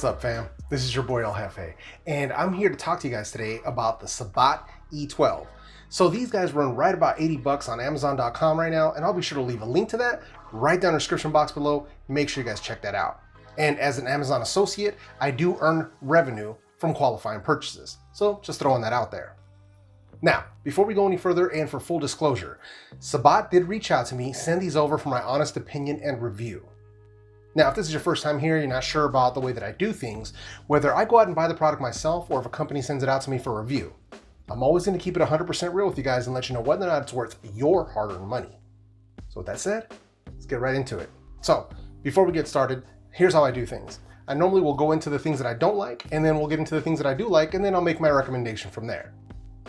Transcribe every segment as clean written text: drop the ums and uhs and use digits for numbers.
What's up, fam? This is your boy El Jefe, and I'm here to talk to you guys today about the Sabbat E12. So these guys run right about 80 bucks on Amazon.com right now, and I'll be sure to leave a link to that right down in the description box below. Make sure you guys check that out. And as an Amazon associate, I do earn revenue from qualifying purchases. So just throwing that out there. Now, before we go any further, and for full disclosure, Sabbat did reach out to me, send these over for my honest opinion and review. Now, if this is your first time here, you're not sure about the way that I do things, whether I go out and buy the product myself or if a company sends it out to me for review, I'm always going to keep it 100% real with you guys and let you know whether or not it's worth your hard-earned money. So with that said, let's get right into it. So before we get started, here's how I do things. I normally will go into the things that I don't like, and then we'll get into the things that I do like, and then I'll make my recommendation from there.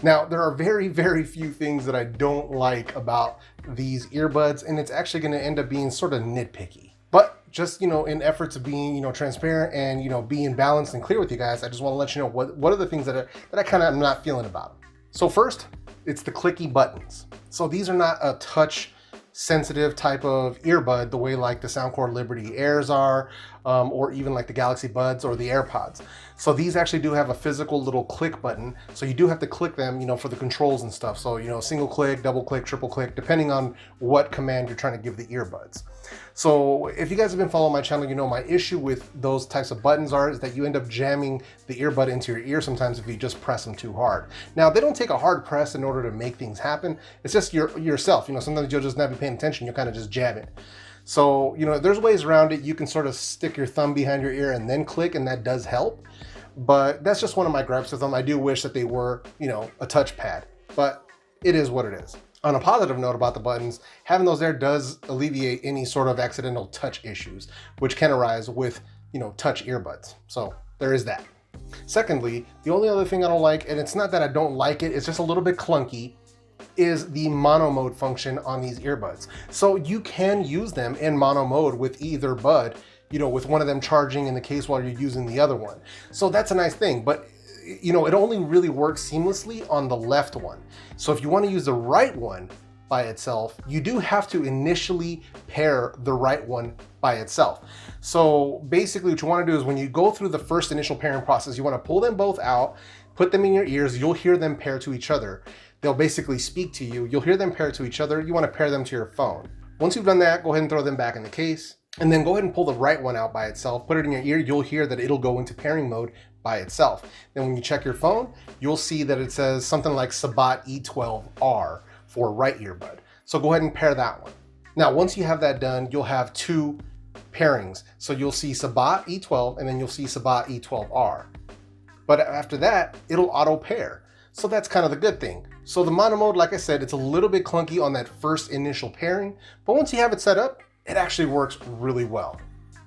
Now, there are very, very few things that I don't like about these earbuds, and it's actually going to end up being sort of nitpicky. But just, in efforts of being, transparent and, being balanced and clear with you guys, I just want to let you know what are the things that I kind of am not feeling about them. So first, it's the Clicky Buttons. So these are not a touch sensitive type of earbud the way like the Soundcore Liberty Airs are, or even like the Galaxy Buds or the AirPods. So these actually do have a physical little click button. So you do have to click them, for the controls and stuff. So, single click, double click, triple click, depending on what command you're trying to give the earbuds. So if you guys have been following my channel, my issue with those types of buttons is that you end up jamming the earbud into your ear sometimes if you just press them too hard. Now, they don't take a hard press in order to make things happen. It's just yourself, sometimes you'll just not be paying attention. You'll kind of just jam it. So, there's ways around it. You can sort of stick your thumb behind your ear and then click, and that does help. But that's just one of my gripes with them. I do wish that they were, a touchpad, but it is what it is. On a positive note about the buttons, having those there does alleviate any sort of accidental touch issues, which can arise with, touch earbuds. So there is that. Secondly, the only other thing I don't like, and it's not that I don't like it, it's just a little bit clunky, is the mono mode function on these earbuds. So you can use them in mono mode with either bud, with one of them charging in the case while you're using the other one. So that's a nice thing, but it only really works seamlessly on the left one. So if you want to use the right one by itself, you do have to initially pair the right one by itself. So basically what you want to do is when you go through the first initial pairing process, you want to pull them both out, put them in your ears, you'll hear them pair to each other. They'll basically speak to you. You'll hear them pair to each other. You want to pair them to your phone. Once you've done that, go ahead and throw them back in the case. And then go ahead and pull the right one out by itself. Put it in your ear. You'll hear that it'll go into pairing mode by itself. Then when you check your phone, you'll see that it says something like Sabbat E12R for right earbud. So go ahead and pair that one. Now, once you have that done, you'll have two pairings. So you'll see Sabbat E12 and then you'll see Sabbat E12R. But after that, it'll auto pair. So that's kind of the good thing. So the mono mode, like I said, it's a little bit clunky on that first initial pairing, but once you have it set up, it actually works really well.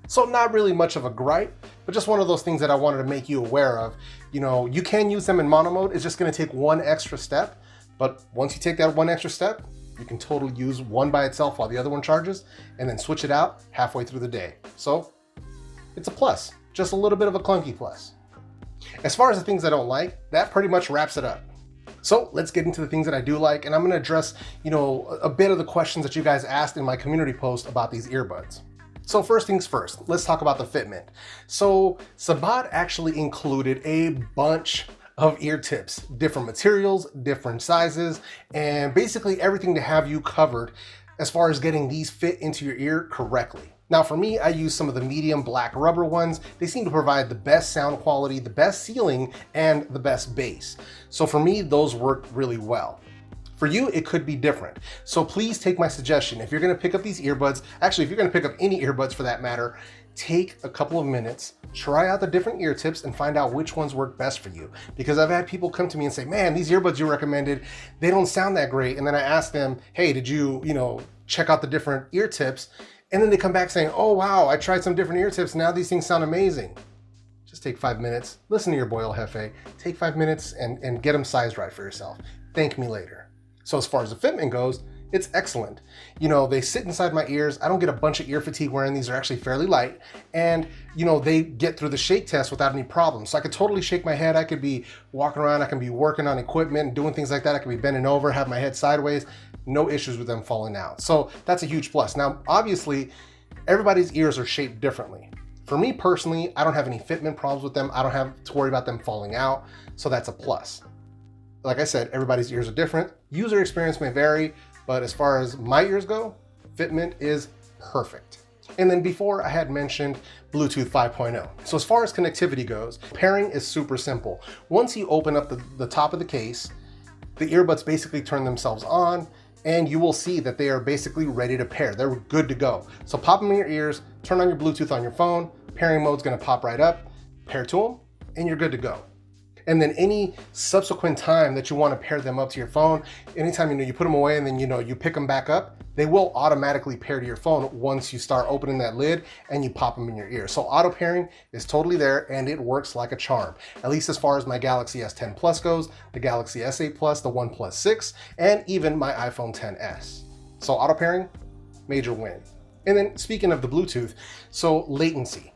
So not really much of a gripe, but just one of those things that I wanted to make you aware of. You can use them in mono mode. It's just going to take one extra step, but once you take that one extra step, you can totally use one by itself while the other one charges, and then switch it out halfway through the day. So it's a plus, just a little bit of a clunky plus. As far as the things I don't like, that pretty much wraps it up. So let's get into the things that I do like, and I'm going to address, a bit of the questions that you guys asked in my community post about these earbuds. So first things first, let's talk about the Fitment. So Sabbat actually included a bunch of ear tips, different materials, different sizes, and basically everything to have you covered as far as getting these fit into your ear correctly. Now for me, I use some of the medium black rubber ones. They seem to provide the best sound quality, the best ceiling, and the best bass. So for me, those work really well. For you, it could be different. So please take my suggestion. If you're gonna pick up these earbuds, actually, if you're gonna pick up any earbuds for that matter, take a couple of minutes, try out the different ear tips and find out which ones work best for you. Because I've had people come to me and say, man, these earbuds you recommended, they don't sound that great. And then I ask them, hey, did you, check out the different ear tips? And then they come back saying, oh, wow, I tried some different ear tips. Now these things sound amazing. Just take 5 minutes, listen to your boy El Jefe, take 5 minutes and get them sized right for yourself. Thank me later. So as far as the Fitment goes, it's excellent. They sit inside my ears. I don't get a bunch of ear fatigue wearing these. They're actually fairly light. And, they get through the shake test without any problems. So I could totally shake my head. I could be walking around. I can be working on equipment and doing things like that. I could be bending over, have my head sideways. No issues with them falling out. So that's a huge plus. Now, obviously, everybody's ears are shaped differently. For me personally, I don't have any fitment problems with them. I don't have to worry about them falling out, so that's a plus. Like I said, everybody's ears are different. User experience may vary, but as far as my ears go, fitment is perfect. And then before I had mentioned Bluetooth 5.0. So as far as connectivity goes, pairing is super simple. Once you open up the top of the case, the earbuds basically turn themselves on, and you will see that they are basically ready to pair. They're good to go. So pop them in your ears, turn on your Bluetooth on your phone, pairing mode's gonna pop right up, pair to them, and you're good to go. And then any subsequent time that you want to pair them up to your phone, anytime you put them away and then you pick them back up, they will automatically pair to your phone once you start opening that lid and you pop them in your ear. So auto pairing is totally there and it works like a charm. At least as far as my Galaxy S10 Plus goes, the Galaxy S8 Plus, the OnePlus 6, and even my iPhone XS. So auto pairing, major win. And then speaking of the Bluetooth, so latency.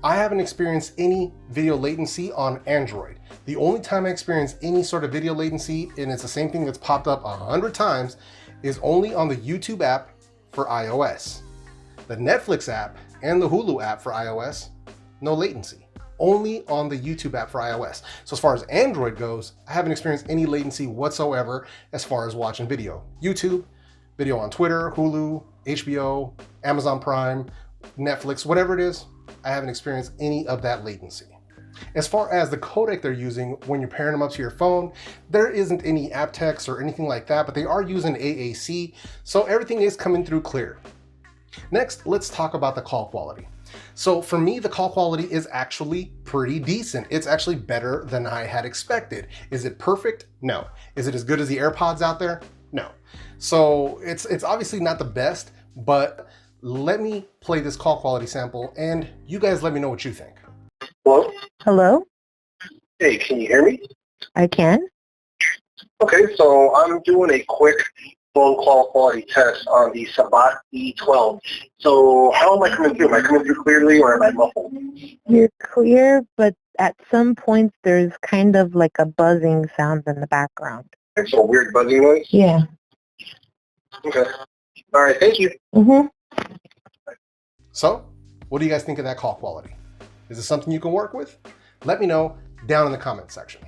I haven't experienced any video latency on Android. The only time I experience any sort of video latency, and it's the same thing that's popped up 100 times, is only on the YouTube app for iOS. The Netflix app and the Hulu app for iOS, no latency. Only on the YouTube app for iOS. So as far as Android goes, I haven't experienced any latency whatsoever as far as watching video. YouTube, video on Twitter, Hulu, HBO, Amazon Prime, Netflix, whatever it is, I haven't experienced any of that latency. As far as the codec they're using when you're pairing them up to your phone, there isn't any aptX or anything like that, but they are using AAC, so everything is coming through clear. Next, let's talk about the call quality. So for me, the call quality is actually pretty decent. It's actually better than I had expected. Is it perfect? No. Is it as good as the AirPods out there? No. So it's obviously not the best, but let me play this call quality sample and you guys let me know what you think. Hello? Hello? Hey, can you hear me? I can? Okay, so I'm doing a quick phone call quality test on the Sabbat E12. So how am I coming through? Am I coming through clearly or am I muffled? You're clear, but at some points there's kind of like a buzzing sound in the background. Okay, so a weird buzzing noise? Yeah. Okay. All right, thank you. Mm-hmm. So, what do you guys think of that call quality? Is this something you can work with? Let me know down in the comment section.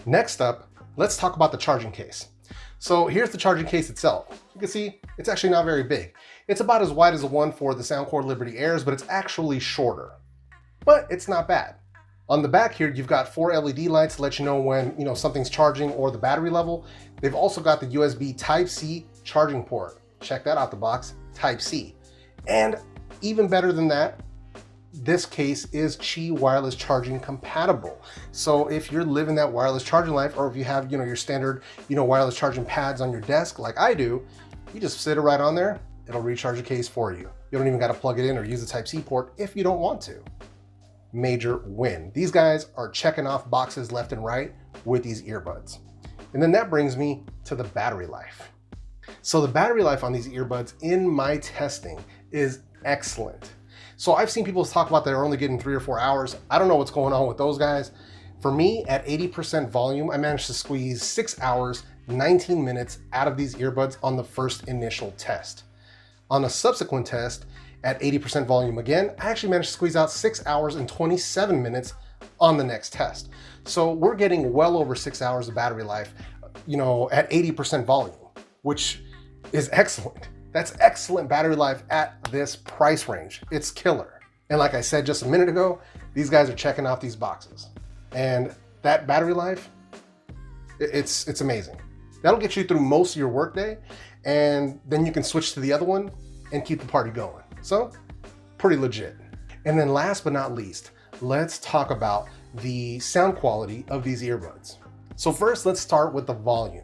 Next up, let's talk about the charging case. So here's the charging case itself. You can see it's actually not very big. It's about as wide as the one for the Soundcore Liberty Airs, but it's actually shorter. But it's not bad. On the back here, you've got 4 LED lights to let you know when something's charging or the battery level. They've also got the USB Type-C charging port. Check that out the box, Type-C. And even better than that, this case is Qi wireless charging compatible. So if you're living that wireless charging life, or if you have your standard wireless charging pads on your desk like I do, you just sit it right on there, it'll recharge the case for you. You don't even got to plug it in or use the Type-C port if you don't want to. Major win. These guys are checking off boxes left and right with these earbuds. And then that brings me to the battery life. So the battery life on these earbuds in my testing is excellent. So I've seen people talk about they're only getting 3 or 4 hours. I don't know what's going on with those guys. For me, at 80% volume, I managed to squeeze 6 hours, 19 minutes out of these earbuds on the first initial test. On a subsequent test, at 80% volume again, I actually managed to squeeze out 6 hours and 27 minutes on the next test. So we're getting well over 6 hours of battery life, at 80% volume, which is excellent. That's excellent battery life at this price range. It's killer. And like I said just a minute ago, these guys are checking off these boxes. And that battery life, it's amazing. That'll get you through most of your workday, and then you can switch to the other one and keep the party going. So, pretty legit. And then last but not least, let's talk about the sound quality of these earbuds. So first, let's start with the volume.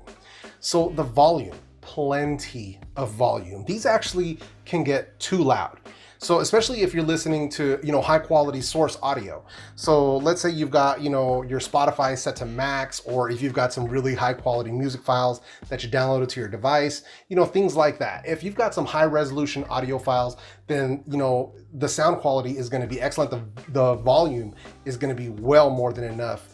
So the volume, plenty of volume. These actually can get too loud. So especially if you're listening to, high quality source audio. So let's say you've got, your Spotify set to max, or if you've got some really high quality music files that you downloaded to your device, things like that. If you've got some high resolution audio files, then, the sound quality is going to be excellent. The volume is going to be well more than enough,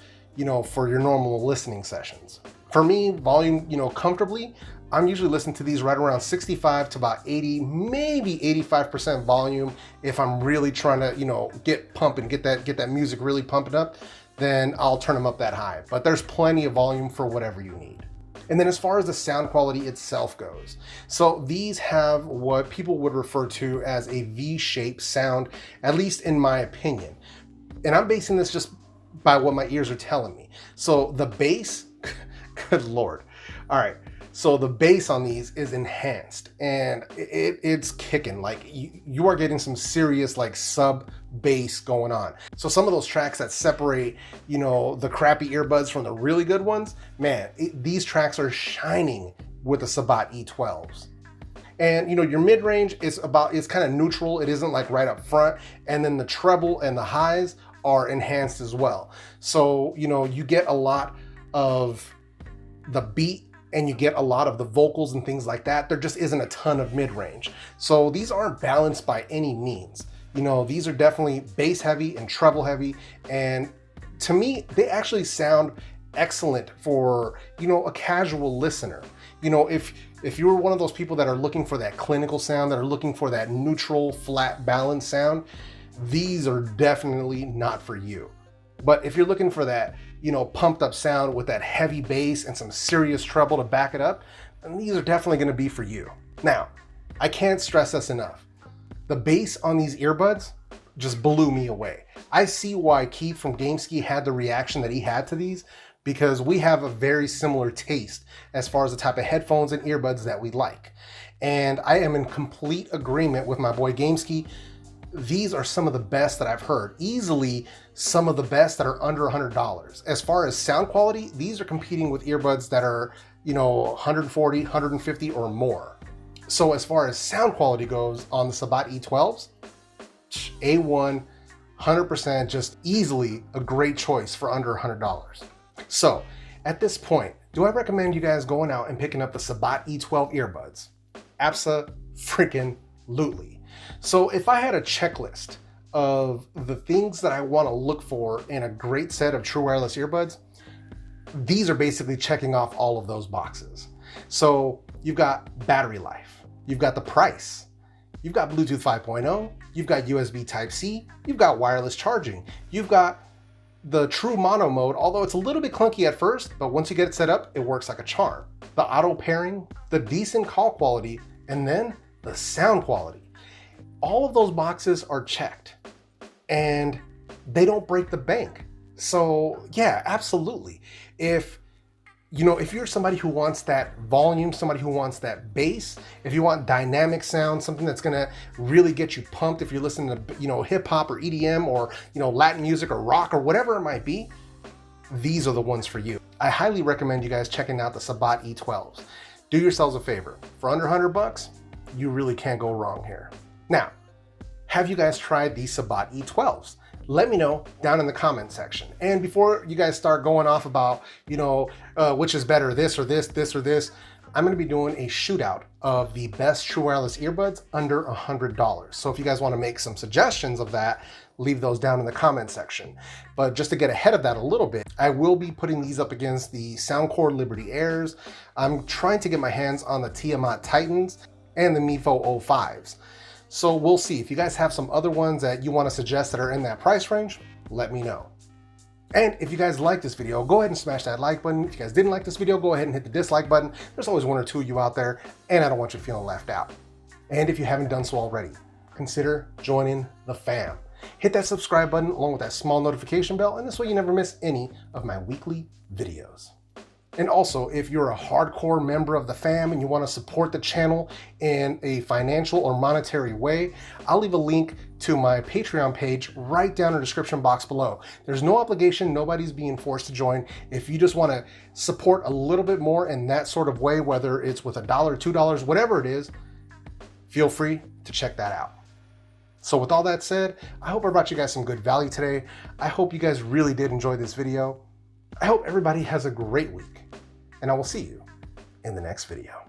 for your normal listening sessions. For me, volume, comfortably, I'm usually listening to these right around 65 to about 80, maybe 85% volume. If I'm really trying to, you know, get pumping, get that music really pumping up, then I'll turn them up that high. But there's plenty of volume for whatever you need. And then as far as the sound quality itself goes, so these have what people would refer to as a V-shaped sound, at least in my opinion. And I'm basing this just by what my ears are telling me. So the bass, good Lord. All right. So the bass on these is enhanced and it's kicking. Like you are getting some serious like sub bass going on. So some of those tracks that separate, you know, the crappy earbuds from the really good ones, man, these tracks are shining with the Sabbat E12s. And you know, your mid-range is kind of neutral. It isn't like right up front. And then the treble and the highs are enhanced as well. So, you know, you get a lot of the beat and you get a lot of the vocals and things like that. There just isn't a ton of mid-range. So these aren't balanced by any means. You know, these are definitely bass heavy and treble heavy. And to me, they actually sound excellent for, you know, a casual listener. You know, if you're one of those people that are looking for that clinical sound, that are looking for that neutral, flat, balanced sound, these are definitely not for you. But if you're looking for that, you know, pumped up sound with that heavy bass and some serious treble to back it up, then these are definitely going to be for you. Now, I can't stress this enough. The bass on these earbuds just blew me away. I see why Keith from GameSki had the reaction that he had to these, because we have a very similar taste as far as the type of headphones and earbuds that we like. And I am in complete agreement with my boy GameSki. These are some of the best that I've heard. Easily some of the best that are under $100. As far as sound quality, these are competing with earbuds that are, you know, 140, 150 or more. So as far as sound quality goes on the Sabbat E12s, A1, 100%, just easily a great choice for under $100. So at this point, do I recommend you guys going out and picking up the Sabbat E12 earbuds? Abso-freaking-lutely. So if I had a checklist of the things that I want to look for in a great set of true wireless earbuds, these are basically checking off all of those boxes. So you've got battery life, you've got the price, you've got Bluetooth 5.0, you've got USB Type-C, you've got wireless charging, you've got the true mono mode, although it's a little bit clunky at first, but once you get it set up, it works like a charm. The auto pairing, the decent call quality, and then the sound quality. All of those boxes are checked and they don't break the bank. So yeah, absolutely. If you're somebody who wants that volume, somebody who wants that bass, if you want dynamic sound, something that's gonna really get you pumped, if you're listening to, you know, hip hop or EDM or, you know, Latin music or rock or whatever it might be, these are the ones for you. I highly recommend you guys checking out the Sabbat E12s. Do yourselves a favor. For under $100, you really can't go wrong here. Now, have you guys tried the Sabbat E12s? Let me know down in the comment section. And before you guys start going off about, you know, which is better, this or this, this or this, I'm going to be doing a shootout of the best true wireless earbuds under $100. So if you guys want to make some suggestions of that, leave those down in the comment section. But just to get ahead of that a little bit, I will be putting these up against the Soundcore Liberty Airs. I'm trying to get my hands on the Tiamat Titans and the Mifo 05s. So we'll see. If you guys have some other ones that you want to suggest that are in that price range, let me know. And if you guys like this video, go ahead and smash that like button. If you guys didn't like this video, go ahead and hit the dislike button. There's always one or two of you out there, and I don't want you feeling left out. And if you haven't done so already, consider joining the fam. Hit that subscribe button along with that small notification bell, and this way you never miss any of my weekly videos. And also, if you're a hardcore member of the fam and you want to support the channel in a financial or monetary way, I'll leave a link to my Patreon page right down in the description box below. There's no obligation, nobody's being forced to join. If you just want to support a little bit more in that sort of way, whether it's with $1, $2, whatever it is, feel free to check that out. So with all that said, I hope I brought you guys some good value today. I hope you guys really did enjoy this video. I hope everybody has a great week, and I will see you in the next video.